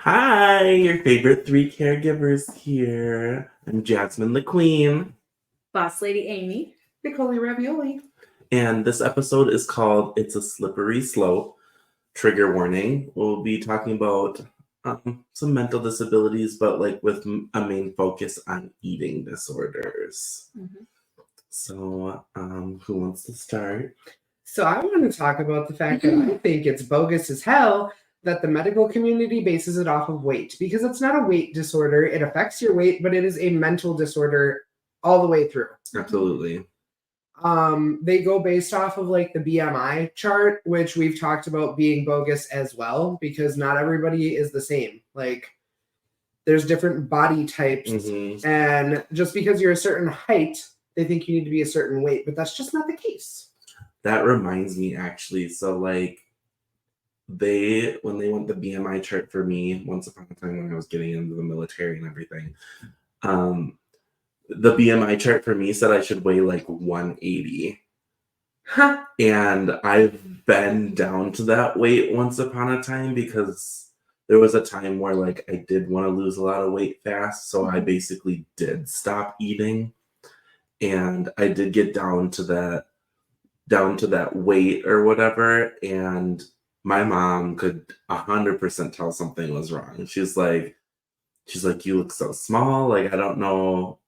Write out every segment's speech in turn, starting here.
Hi, your favorite three caregivers here. I'm Jasmine the Queen, Boss Lady Amy. Nicole Ravioli. and this episode is called It's a Slippery Slope. Trigger warning. We'll be talking about some mental disabilities, but like with a main focus on eating disorders. Mm-hmm. So, who wants to start? So I want to talk about the fact that I think it's bogus as hell that the medical community bases it off of weight, because it's not a weight disorder. It affects your weight, but it is a mental disorder all the way through. Absolutely. They go based off of like the BMI chart, which we've talked about being bogus as well, because not everybody is the same. Like there's different body types, and just because you're a certain height, they think you need to be a certain weight, but that's just not the case. That reminds me, actually. So, like, when they went the BMI chart for me once upon a time when I was getting into the military and everything, the BMI chart for me said I should weigh like 180. Huh. And I've been down to that weight once upon a time because there was a time where like I did want to lose a lot of weight fast. So I basically did stop eating. And I did get down to that weight or whatever. And my mom could 100% tell something was wrong. She's like, you look so small. Like, I don't know.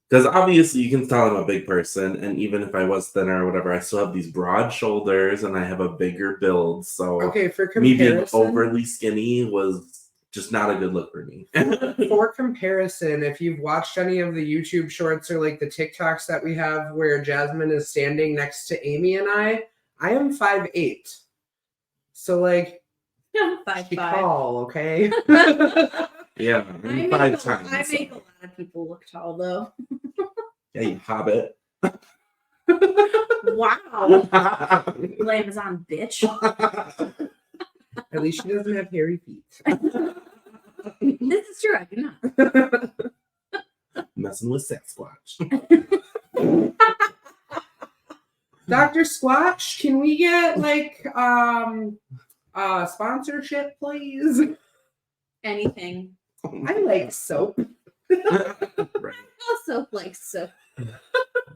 Because obviously you can tell I'm a big person. And even if I was thinner or whatever, I still have these broad shoulders and I have a bigger build. So Okay, for me being comparison, overly skinny was just not a good look for me. for comparison, if you've watched any of the YouTube shorts or like the TikToks that we have where Jasmine is standing next to Amy and I am 5'8". So like, I'm 5'5". tall, okay? Yeah, I'm 5 times. I make a lot of people look tall though. Yeah, you hobbit. Wow. Blame is on, bitch. At least she doesn't have hairy feet. This is true, I do not. Messing with Sasquatch. Dr. Squatch, can we get like sponsorship, please? Anything. I like soap. Right. Also like soap.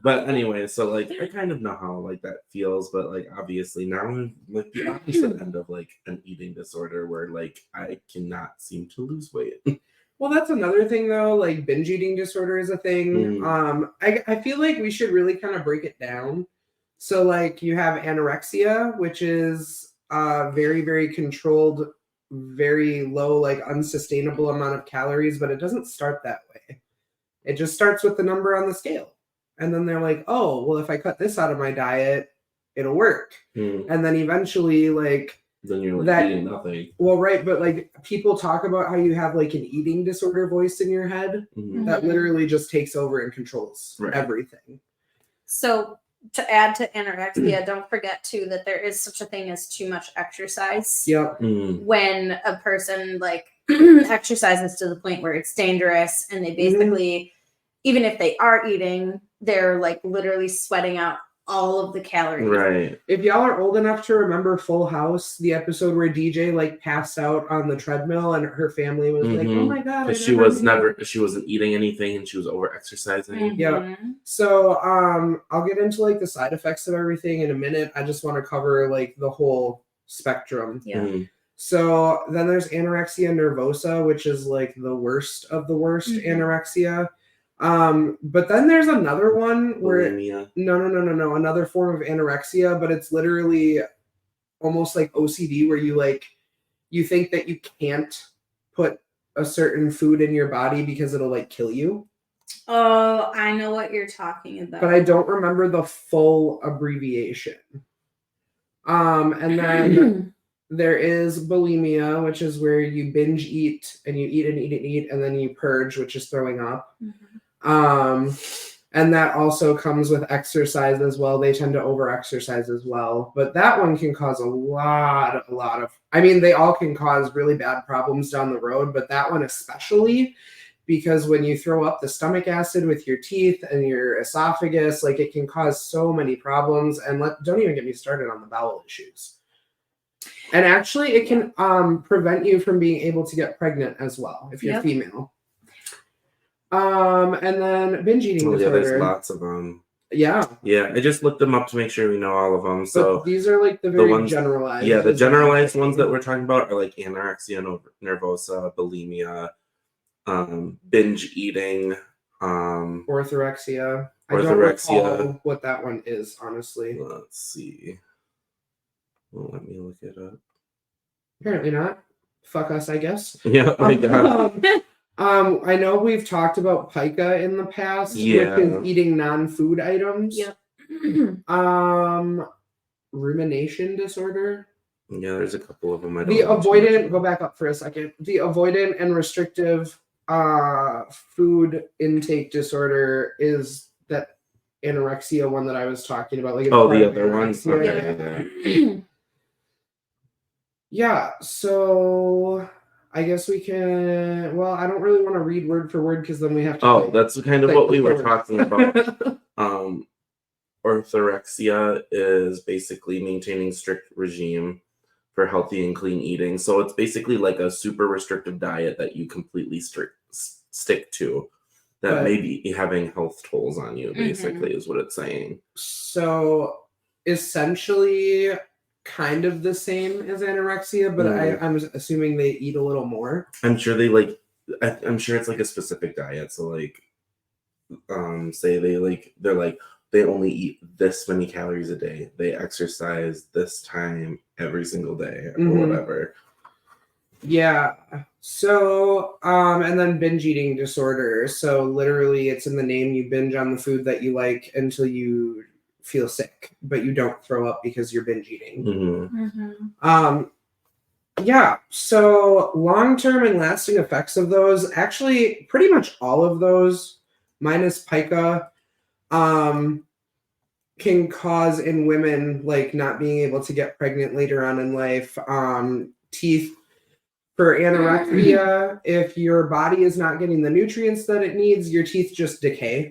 But anyway, so like I kind of know how like that feels, but like obviously now I'm like the opposite end of like an eating disorder where like I cannot seem to lose weight. Well, that's another thing though, like binge eating disorder is a thing. I feel like we should really kind of break it down. So like you have anorexia, which is very, very controlled, very low, like unsustainable amount of calories, but it doesn't start that way. It just starts with the number on the scale. And then they're like, oh, well, if I cut this out of my diet, it'll work. And then eventually, like, then you're like eating nothing. Well, right, but like people talk about how you have like an eating disorder voice in your head that literally just takes over and controls everything. So to add to anorexia, don't forget too that there is such a thing as too much exercise. Yep. When a person like exercises to the point where it's dangerous and they basically, even if they are eating, they're like literally sweating out all of the calories. Right. If y'all are old enough to remember Full House, the episode where DJ like passed out on the treadmill and her family was like, "Oh my god!" Because she wasn't eating anything and she was over exercising. Yeah. So I'll get into like the side effects of everything in a minute. I just want to cover like the whole spectrum. Yeah. So then there's anorexia nervosa, which is like the worst of the worst anorexia. But then there's another one where Bulimia. No, another form of anorexia, but it's literally almost like OCD where you think that you can't put a certain food in your body because it'll like kill you. Oh, I know what you're talking about. But I don't remember the full abbreviation. And then there is bulimia, which is where you binge eat and you eat and eat and eat, and then you purge, which is throwing up. And that also comes with exercise as well. They tend to over-exercise as well. But that one can cause a lot of, I mean, they all can cause really bad problems down the road, but that one especially, because when you throw up the stomach acid with your teeth and your esophagus, like it can cause so many problems. And don't even get me started on the bowel issues. And actually, it can prevent you from being able to get pregnant as well if you're Yep. female. And then binge eating Yeah, disorder. there's lots of them. Yeah. Yeah, I just looked them up to make sure we know all of them. So But these are like the very ones- generalized. yeah, the is what I'm generalized ones that thinking. we're talking about are like anorexia nervosa, bulimia, binge eating, Orthorexia. I Orthorexia. don't recall what that one is, honestly. let's see. Well, let me look it up. Apparently not. Fuck us, I guess. Yeah, my God. I know we've talked about pica in the past, Yeah. which is eating non-food items. Yep. Rumination disorder. Yeah, there's a couple of them. I don't The know too much avoidant, about. go back up for a second. The avoidant and restrictive food intake disorder is that anorexia one that I was talking about. Like it's Oh, part the of other ones? anorexia. Okay. Yeah, so I guess we can. Well, I don't really want to read word for word because then we have to. Oh, that's kind of like what we were the talking about. Orthorexia is basically maintaining strict regime for healthy and clean eating. So it's basically like a super restrictive diet that you completely stick to that But- may be having health tolls on you, basically, is what it's saying. So essentially, kind of the same as anorexia, but I'm assuming they eat a little more. I'm sure they I'm sure it's like a specific diet. So like, say they're like, they only eat this many calories a day. They exercise this time every single day or Mhm. whatever. Yeah. So, and then binge eating disorder. So literally it's in the name, you binge on the food that you like until you feel sick, but you don't throw up because you're binge eating. Mhm. Yeah, so long-term and lasting effects of those, actually pretty much all of those, minus pica, can cause in women like not being able to get pregnant later on in life. Teeth for anorexia, if your body is not getting the nutrients that it needs, your teeth just decay.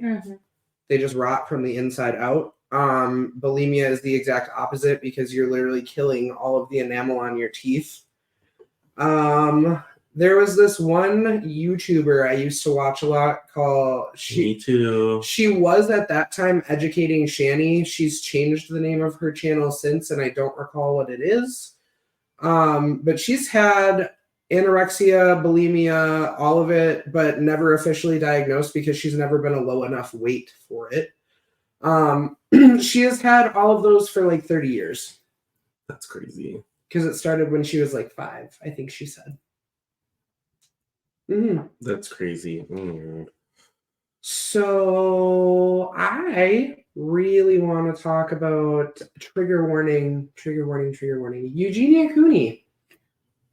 They just rot from the inside out. Bulimia is the exact opposite because you're literally killing all of the enamel on your teeth. There was this one YouTuber I used to watch a lot called Me too. she was at that time educating Shani. She's changed the name of her channel since, and I don't recall what it is. But she's had anorexia, bulimia, all of it, but never officially diagnosed because she's never been a low enough weight for it. She has had all of those for like 30 years. That's crazy. Because it started when she was like 5, I think she said. That's crazy. Oh my God. So I really want to talk about trigger warning. Eugenia Cooney.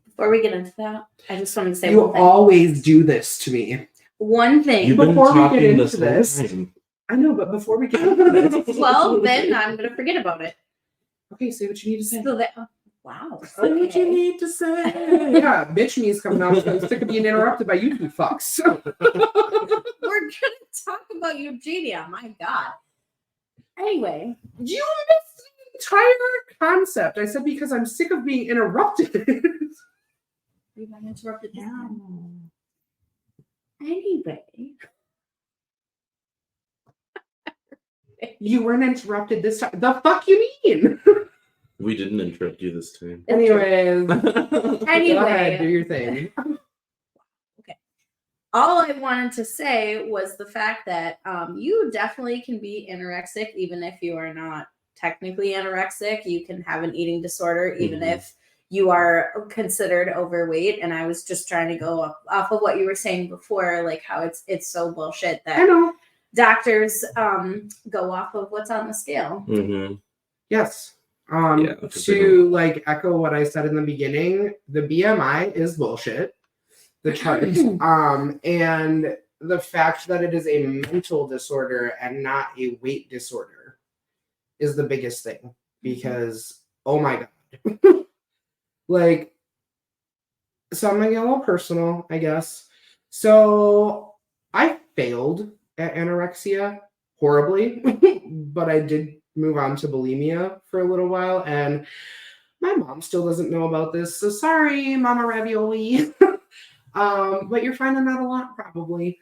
Before we get into that, I just wanted to say You one thing. always do this to me. One thing. You've been Before we get talking into this whole this- time. I know, but before we get into this. Well, then I'm gonna forget about it. Okay, say what you need to say. So that, wow. Say what you Okay. need to say. Yeah, bitch me's coming out because I'm sick of being interrupted by you two fucks. We're gonna talk about Eugenia. My God. Anyway, You missed the entire concept. I said because I'm sick of being interrupted. we got interrupted now. Anyway, You weren't interrupted this time. The fuck you mean? We didn't interrupt you this time. Anyways, go Anyway. ahead, do your thing. all I wanted to say was the fact that you definitely can be anorexic even if you are not technically anorexic. You can have an eating disorder even Mhm. if you are considered overweight. And I was just trying to go off of what you were saying before, like how it's so bullshit I that know. doctors go off of what's on the scale. Mm-hmm. Yes. Yeah, because they To like echo what I said in the beginning, the BMI is bullshit. The chart. And the fact that it is a mental disorder and not a weight disorder is the biggest thing. Because oh my God. Like, so I'm gonna get a little personal, I guess. So I failed at anorexia horribly, but I did move on to bulimia for a little while. And My mom still doesn't know about this, so sorry, Mama Ravioli. But you're finding out a lot probably.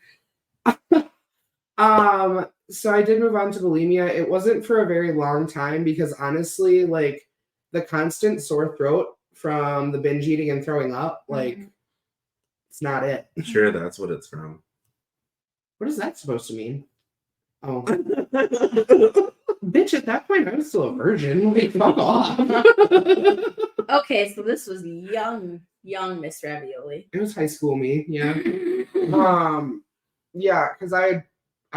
So I did move on to bulimia. It wasn't for a very long time because honestly, like the constant sore throat from the binge eating and throwing up, like it's not it. Sure, that's what it's from. What is that supposed to mean? Oh, bitch! At that point, I was still a virgin. Like, fuck off. Okay, so this was young Miss Ravioli. It was high school me, yeah. Yeah, because I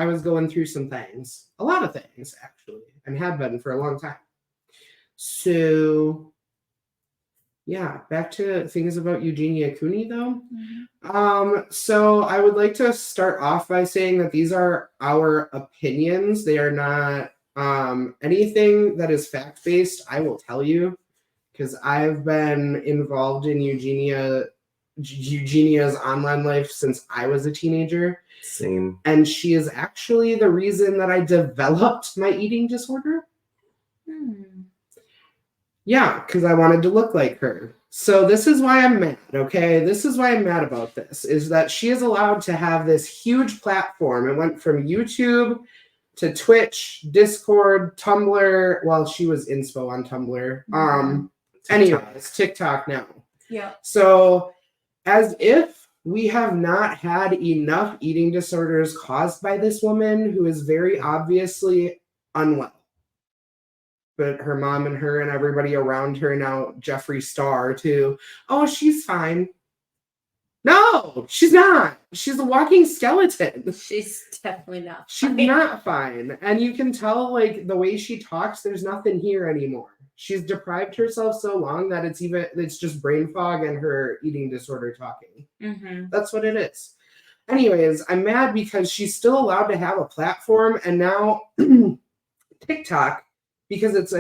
was going through some things, a lot of things actually, and have been for a long time. So, yeah, back to things about Eugenia Cooney though. So I would like to start off by saying that these are our opinions. They are not anything that is fact based. I will tell you because I've been involved in Eugenia's online life since I was a teenager. Same. And she is actually the reason that I developed my eating disorder. Yeah, because I wanted to look like her. So this is why I'm mad, okay? This is why I'm mad about this, is that she is allowed to have this huge platform. It went from YouTube to Twitch, Discord, Tumblr. Well, she was inspo on Tumblr. Anyways, TikTok now. Yeah. So as if we have not had enough eating disorders caused by this woman who is very obviously unwell. But her mom and her and everybody around her, now Jeffree Star too. Oh, she's fine. No, she's not. She's a walking skeleton. She's definitely not. She's not fine. And you can tell, like, the way she talks, there's nothing here anymore. She's deprived herself so long that it's just brain fog and her eating disorder talking. That's what it is. Anyways, I'm mad because she's still allowed to have a platform, and now TikTok, because it's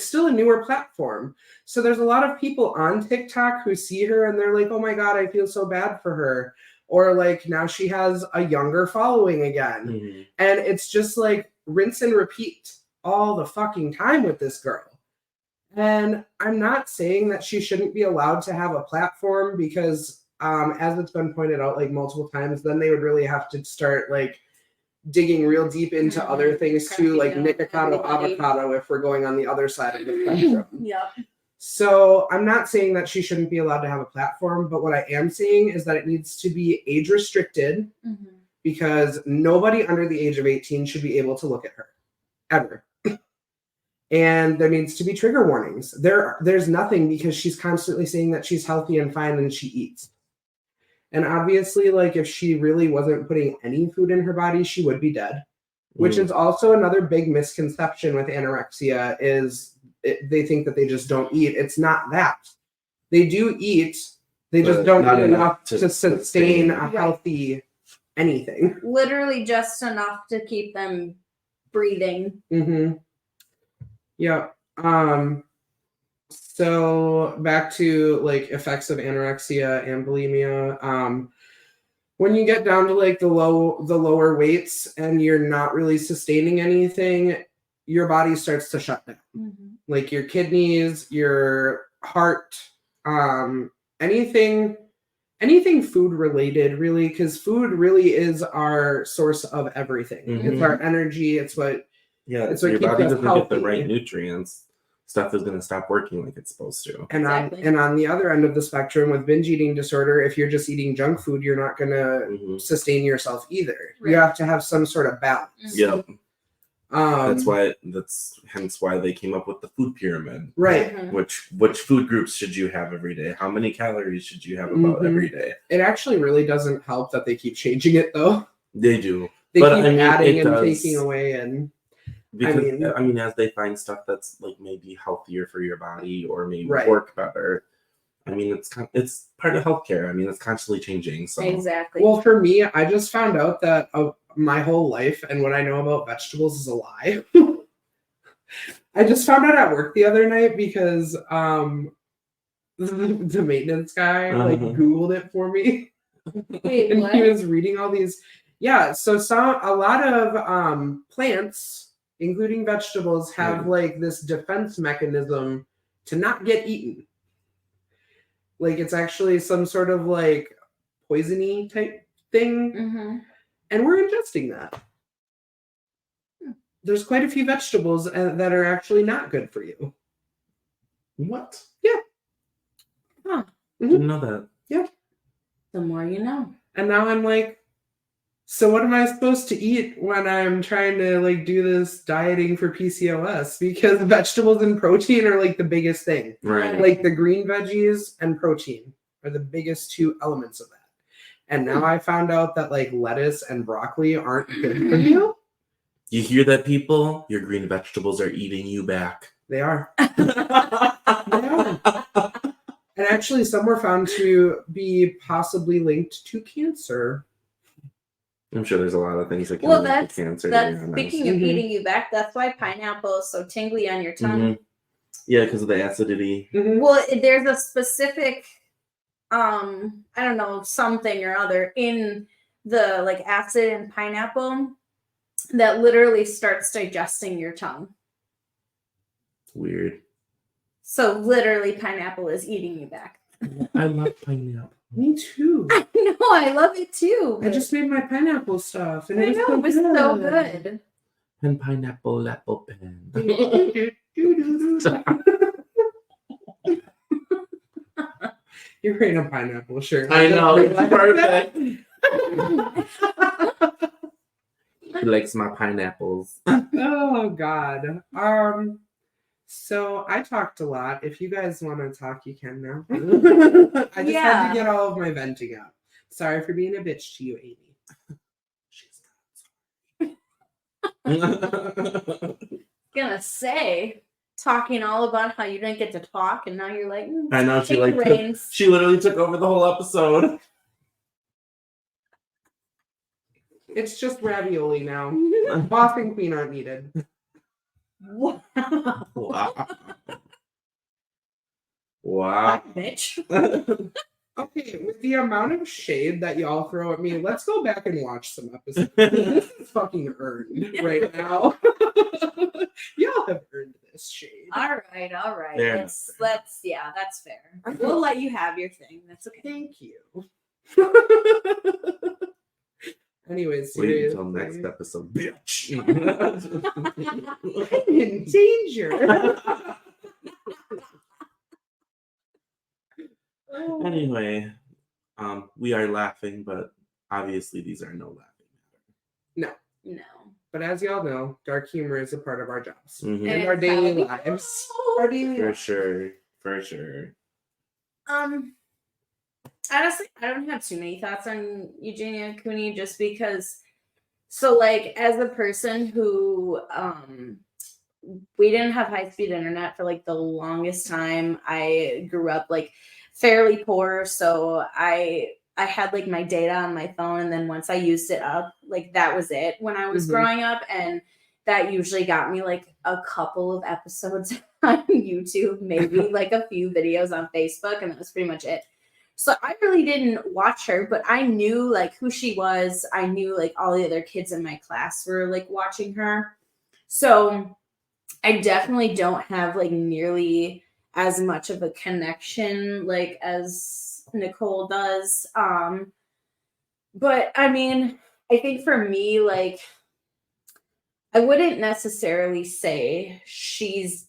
still a newer platform. So there's a lot of people on TikTok who see her and they're like, oh my God, I feel so bad for her. Or like now she has a younger following again. And it's just like rinse and repeat all the fucking time with this girl. And I'm not saying that she shouldn't be allowed to have a platform because as it's been pointed out like multiple times, then they would really have to start like digging real deep into other things too, like Nikocado Avocado, if we're going on the other side of the spectrum. Yep. So I'm not saying that she shouldn't be allowed to have a platform, but what I am saying is that it needs to be age restricted because nobody under the age of 18 should be able to look at her ever. And there needs to be trigger warnings. There's nothing because she's constantly saying that she's healthy and fine and she eats. And obviously, like, if she really wasn't putting any food in her body, she would be dead. Which is also another big misconception with anorexia is they think that they just don't eat. It's not that. They do eat. They just don't eat enough to sustain a healthy anything. Literally just enough to keep them breathing. Yeah. So back to like effects of anorexia and bulimia. When you get down to like the lower weights and you're not really sustaining anything, your body starts to shut down. Like your kidneys, your heart, anything food related, really, because food really is our source of everything. It's our energy. It's what it's what your keeps body us doesn't healthy. get the right nutrients. Stuff is going to stop working like it's supposed to. And on the other end of the spectrum with binge eating disorder, if you're just eating junk food, you're not going to sustain yourself either. Right. You have to have some sort of balance. Yep. That's hence why they came up with the food pyramid. Right. Which food groups should you have every day? How many calories should you have about every day? It actually really doesn't help that they keep changing it though. They do. They But, keep I mean, adding it and does. taking away and Because I mean, as they find stuff that's like maybe healthier for your body or maybe Right. work better, I mean, it's part of healthcare. I mean, it's constantly changing. So Exactly. Well, for me, I just found out that my whole life and what I know about vegetables is a lie. I just found out at work the other night because the maintenance guy like Googled it for me. Wait, And what? he was reading all these. Yeah, so a lot of plants, including vegetables, have like this defense mechanism to not get eaten. Like it's actually some sort of like poisony type thing, Mm-hmm. and we're ingesting that. There's quite a few vegetables that are actually not good for you. What? Huh. Didn't know that. The more you know. And now I'm like, so what am I supposed to eat when I'm trying to like do this dieting for PCOS? Because vegetables and protein are like the biggest thing. Right. Like the green veggies and protein are the biggest two elements of that. And now I found out that like lettuce and broccoli aren't good for you. You hear that, people? Your green vegetables are eating you back. They are. And actually, some were found to be possibly linked to cancer. I'm sure there's a lot of things that can Well, lead to cancer. That's to be honest. speaking of Mhm. eating you back. That's why pineapple is so tingly on your tongue. Mhm. Yeah, because of the acidity. Mhm. Well, there's a specific, I don't know, something or other in the like acid in pineapple that literally starts digesting your tongue. Weird. So literally, pineapple is eating you back. I love pineapple. Me too. I know, I love it too. I just made my pineapple stuff, and I it know, it was so good. And pineapple apple pen. You're wearing a pineapple shirt. I know, it's perfect. perfect. He likes my pineapples. Oh God. So I talked a lot. If you guys want to talk, you can now. I just had to get all of my venting out. Sorry for being a bitch to you, Amy. Gonna say, talking all about how you didn't get to talk, and now you're like, I know, she take like the reins. she literally took over the whole episode. It's just ravioli now. Boss and queen aren't needed. Wow. Wow. Wow. Bitch. Okay, with the amount of shade that y'all throw at me, let's go back and watch some episodes. This is fucking earned right now. Y'all have earned this shade. All right. Fair Let's yeah, that's fair. We'll let you have your thing. That's okay. Thank you. Anyways, Wait until seriously. next episode, bitch. I'm in danger. Anyway, we are laughing, but obviously these are no laughing matter. No. But as y'all know, dark humor is a part of our jobs Mhm. and And our it's daily how we lives. roll. Our daily For lives. sure. For sure. Honestly, I don't have too many thoughts on Eugenia Cooney just because so like as a person who we didn't have high-speed internet for like the longest time. I grew up like fairly poor, so I had like my data on my phone, and then once I used it up, like that was it when I was Mhm. growing up, and that usually got me like a couple of episodes on YouTube, maybe like a few videos on Facebook, and that was pretty much it. So I really didn't watch her, but I knew like who she was. I knew like all the other kids in my class were like watching her. So I definitely don't have like nearly as much of a connection like as Nicole does. But I mean, I think for me, like I wouldn't necessarily say she's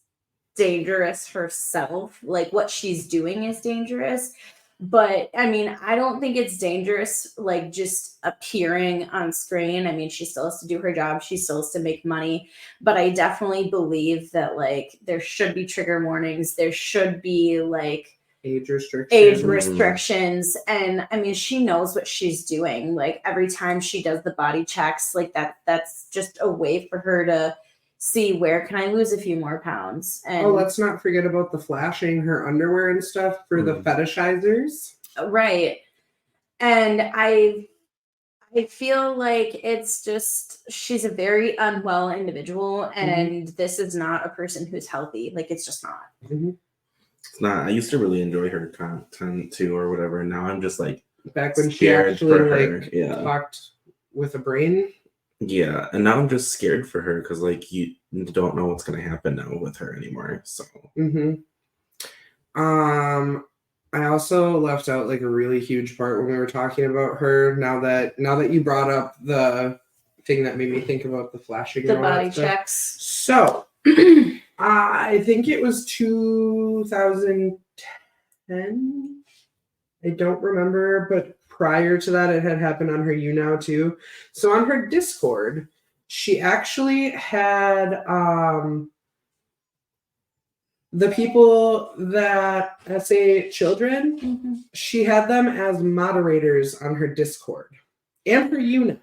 dangerous herself. Like what she's doing is dangerous. But I mean, I don't think it's dangerous, like just appearing on screen. I mean, she still has to do her job, she still has to make money. But I definitely believe that, like, there should be trigger warnings, there should be like Age restrictions. age restrictions. And I mean, she knows what she's doing. Like, every time she does the body checks, like that's just a way for her to see where can I lose a few more pounds. And Oh, let's not forget about the flashing her underwear and stuff for the fetishizers. right. And I feel like it's just she's a very unwell individual, and this is not a person who's healthy. Like, it's just not. It's not. I used to really enjoy her content too, or whatever. And now I'm just like Back when she scared actually for her. like Yeah. talked with a brain. Yeah, and now I'm just scared for her because like you don't know what's gonna happen now with her anymore. So Mm-hmm. I also left out like a really huge part when we were talking about her. Now that you brought up the thing that made me think about the flashing, The and all that body stuff. checks. So I think it was 2010. I don't remember, but prior to that, it had happened on her YouNow too. So on her Discord, she actually had the people that, let's say, children, Mhm. she had them as moderators on her Discord and her YouNow,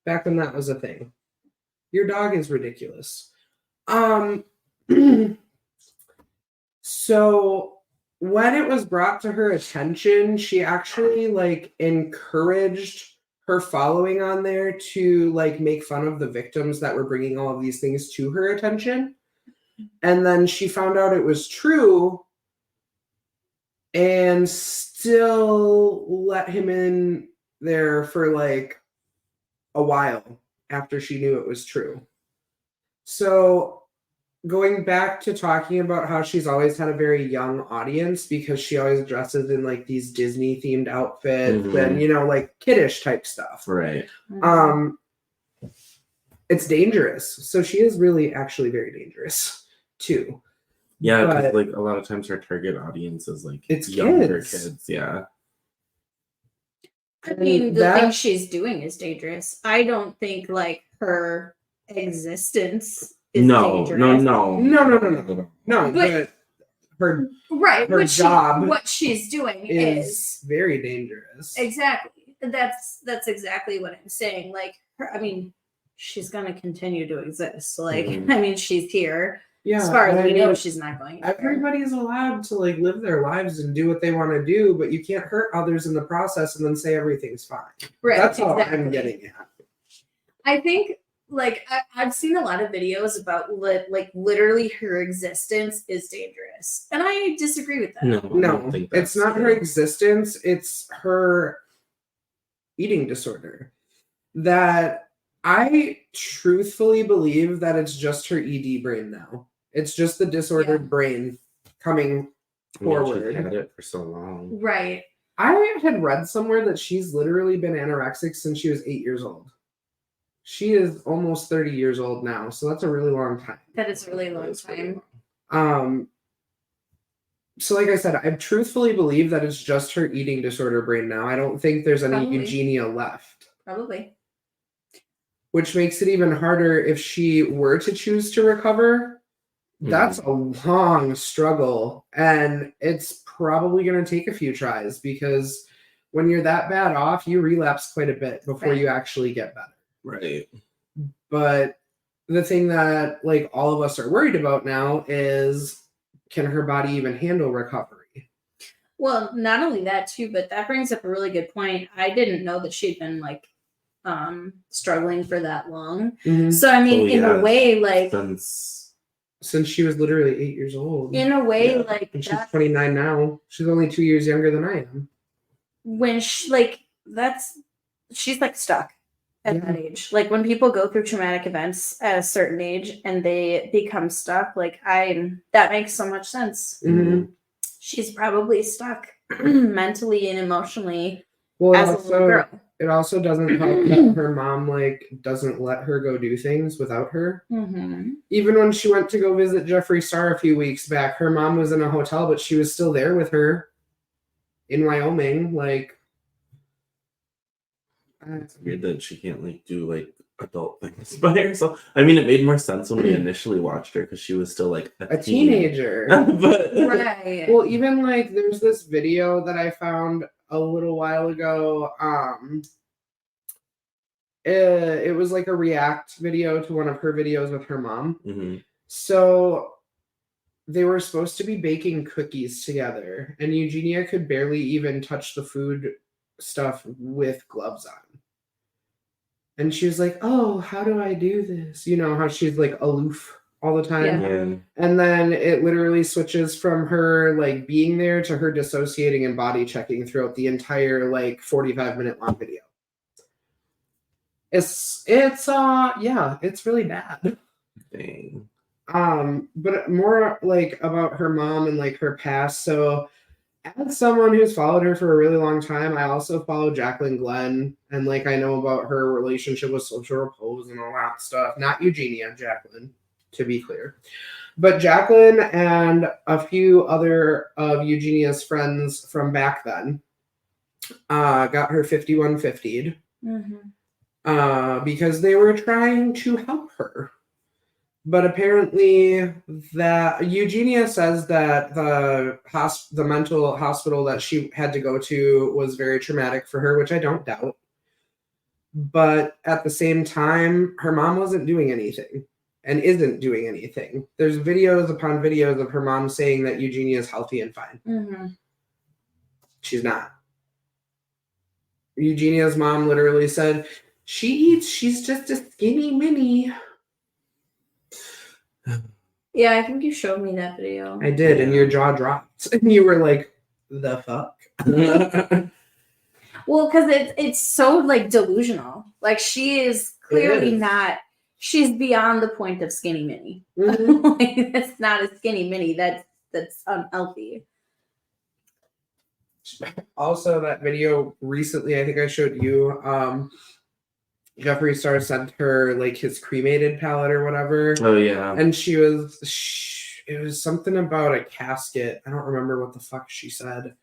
back when that was a thing. Your dog is ridiculous. So when it was brought to her attention, she actually like encouraged her following on there to like make fun of the victims that were bringing all of these things to her attention. And then she found out it was true and still let him in there for like a while after she knew it was true. So going back to talking about how she's always had a very young audience because she always dresses in like these Disney themed outfits and like kiddish type stuff. Right. It's dangerous. So she is really actually very dangerous too. Yeah, because But like a lot of times her target audience is like it's younger kids. kids. Yeah. I mean, the thing she's doing is dangerous. I don't think like her existence is dangerous. No. But her right, her job what she's doing is very dangerous. Exactly. That's exactly what I'm saying. Like her, I mean, she's gonna continue to exist. Like, I mean, she's here. Yeah, as far as we know, she's not going anywhere. Everybody's allowed to like live their lives and do what they want to do, but you can't hurt others in the process and then say everything's fine. Right. That's all I'm getting at. I think like I've seen a lot of videos about like literally her existence is dangerous, and I disagree with that. No, it's not her existence. It's her eating disorder. That I truthfully believe that it's just her ED brain now. It's just the disordered brain coming forward. She's had it for so long. Right. I had read somewhere that she's literally been anorexic since she was 8 years old. She is almost 30 years old now, so that's a really long time. That is a really long time. So like I said, I truthfully believe that it's just her eating disorder brain now. I don't think there's any Eugenia left. Probably. Which makes it even harder if she were to choose to recover. That's a long struggle, and it's probably going to take a few tries because when you're that bad off, you relapse quite a bit before you actually get better. Right. But the thing that like all of us are worried about now is, can her body even handle recovery? Well, not only that too, but that brings up a really good point. I didn't know that she'd been like struggling for that long. Mm-hmm. So I mean, in a way, like since she was literally 8 years old. In a way, like and she's 29 now. She's only 2 years younger than I am. When she's like stuck at that age. Like when people go through traumatic events at a certain age and they become stuck, like that makes so much sense. Mm-hmm. She's probably stuck mentally and emotionally as a little girl. It also doesn't help that her mom like doesn't let her go do things without her. Mm-hmm. Even when she went to go visit Jeffree Star a few weeks back, her mom was in a hotel, but she was still there with her in Wyoming. Like, it's weird that she can't like do like adult things by herself. I mean, it made more sense when we initially watched her because she was still like a teenager. But right. Well, even like there's this video that I found a little while ago. It was like a react video to one of her videos with her mom. Mm-hmm. So they were supposed to be baking cookies together, and Eugenia could barely even touch the food stuff with gloves on. And she was like, "Oh, how do I do this?" You know how she's like aloof all the time. Yeah. And then it literally switches from her like being there to her dissociating and body checking throughout the entire like 45-minute long video. It's really bad. Dang. But more like about her mom and like her past. So as someone who's followed her for a really long time, I also follow Jacqueline Glenn, and like I know about her relationship with Social Repose and all that stuff. Not Eugenia, Jacqueline, to be clear. But Jacqueline and a few other of Eugenia's friends from back then got her 5150'd because they were trying to help her. But apparently, that Eugenia says that the mental hospital that she had to go to was very traumatic for her, which I don't doubt. But at the same time, her mom wasn't doing anything and isn't doing anything. There's videos upon videos of her mom saying that Eugenia is healthy and fine. She's not. Eugenia's mom literally said, she's just a skinny mini. Yeah, I think you showed me that video. I did, and your jaw dropped. And you were like, the fuck? Well, because it's so like delusional. Like she is clearly not. She's beyond the point of skinny mini. Like, that's not a skinny mini. That's unhealthy. Also, that video recently, I think I showed you. Jeffree Star sent her like his cremated palette or whatever. Oh yeah. And it was something about a casket. I don't remember what the fuck she said.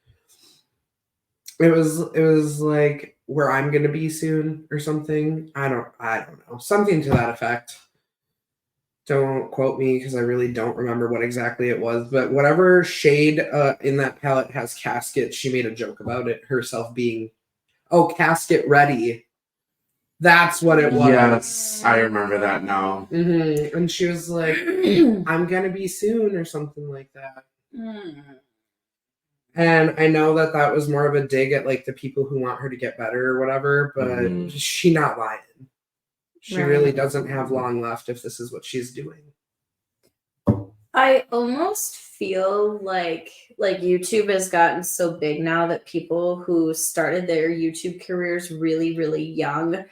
It was like where I'm gonna be soon or something. I don't know. Something to that effect. Don't quote me because I really don't remember what exactly it was. But whatever shade in that palette has casket, she made a joke about it herself being, oh, casket ready. That's what it was. Yes, I remember that now. And she was like, I'm gonna be soon or something like that. And I know that was more of a dig at like the people who want her to get better or whatever, but she not lying. She really doesn't have long left if this is what she's doing. I almost feel like YouTube has gotten so big now that people who started their YouTube careers really, really young,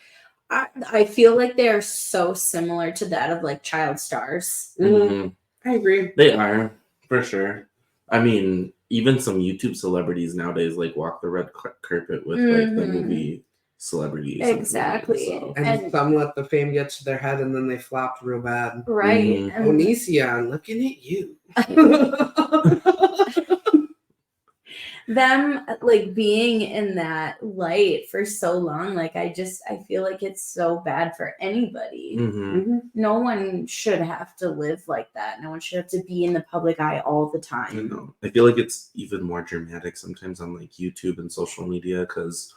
I feel like they are so similar to that of like child stars. I agree. They are, for sure. I mean, even some YouTube celebrities nowadays like walk the red carpet with like the movie celebrities. Exactly. And some let the fame get to their head and then they flopped real bad. Right. Onision, looking at you. Them like being in that light for so long, like I feel like it's so bad for anybody. No one should have to live like that. No one should have to be in the public eye all the time. I know. I feel like it's even more dramatic sometimes on like YouTube and social media because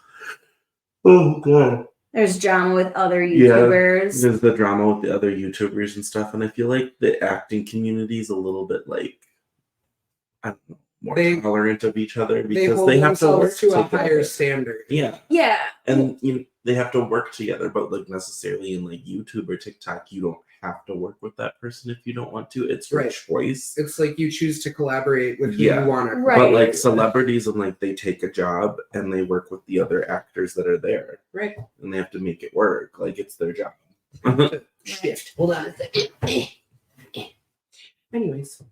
oh god, there's drama with other YouTubers. There's the drama with the other YouTubers and stuff, and I feel like the acting community is a little bit like, I don't know, more tolerant of each other because they have to work to a higher standard. Yeah. And they have to work together, but like necessarily in like YouTube or TikTok, you don't have to work with that person if you don't want to. It's your choice. It's like you choose to collaborate with who you want to. Right. But like celebrities, and like they take a job and they work with the other actors that are there. Right. And they have to make it work. Like it's their job. Shift. Hold on a second. Anyways.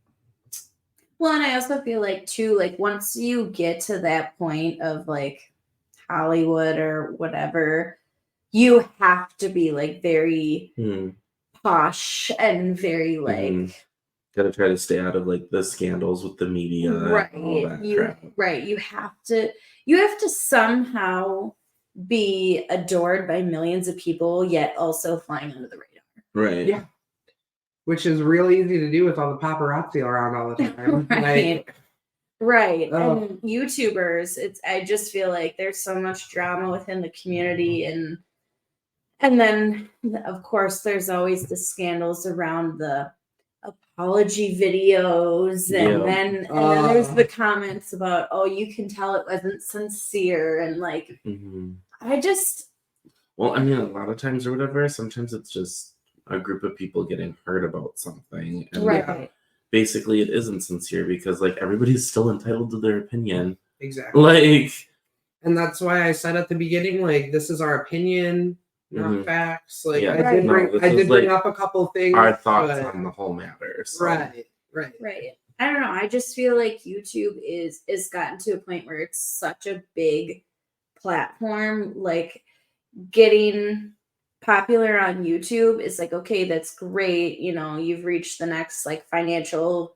Well, and I also feel like too, like once you get to that point of like Hollywood or whatever, you have to be like very posh and very like gotta try to stay out of like the scandals with the media. Right. All that crap. Right. You have to somehow be adored by millions of people, yet also flying under the radar. Right. Yeah. Which is real easy to do with all the paparazzi around all the time. Right. And YouTubers, I just feel like there's so much drama within the community, and then of course there's always the scandals around the apology videos, and then there's the comments about, oh, you can tell it wasn't sincere, and like well, I mean, a lot of times or whatever, sometimes it's just a group of people getting hurt about something, and basically it isn't sincere because like everybody's still entitled to their opinion. Exactly. Like, and that's why I said at the beginning, like, this is our opinion. not Mhm. facts. Like Yeah. I did No, bring this I is did bring like up a couple things. Our thoughts but- on the whole matter. So. Right. Right. I don't know. I just feel like YouTube is gotten to a point where it's such a big platform. Like getting popular on YouTube is like, okay, that's great. You know, you've reached the next like financial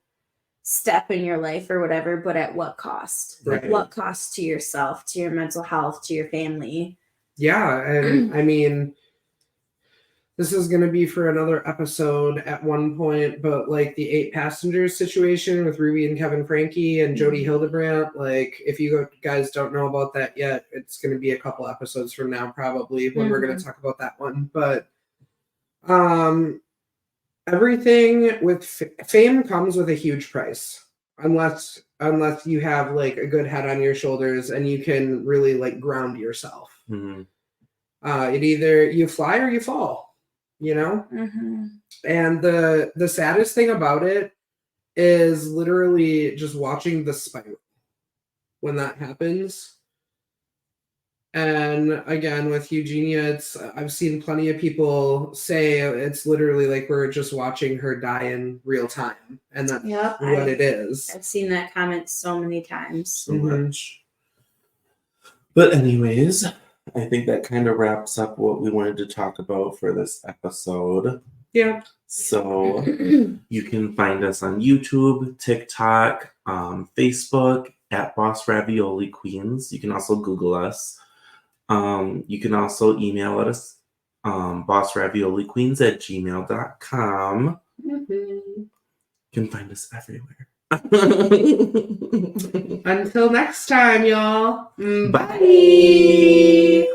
step in your life or whatever, but at what cost? Right. Like what cost to yourself, to your mental health, to your family? Yeah, and I mean, this is going to be for another episode at one point, but like the 8 passengers situation with Ruby and Kevin Frankie and Jody Hildebrandt, like if you guys don't know about that yet, it's going to be a couple episodes from now probably when we're going to talk about that one. But everything with fame comes with a huge price, unless you have like a good head on your shoulders and you can really like ground yourself. Mhm. It either you fly or you fall, you know. Mm-hmm. And the saddest thing about it is literally just watching the spiral when that happens. And again, with Eugenia, I've seen plenty of people say it's literally like we're just watching her die in real time, and that's Yep, what it is. I've seen that comment so many times. So much. But anyways, I think that kind of wraps up what we wanted to talk about for this episode. Yeah. So you can find us on YouTube, TikTok, Facebook at Boss Ravioli Queens. You can also Google us. You can also email us bossravioliqueens@gmail.com. You can find us everywhere. Until next time, y'all. Bye.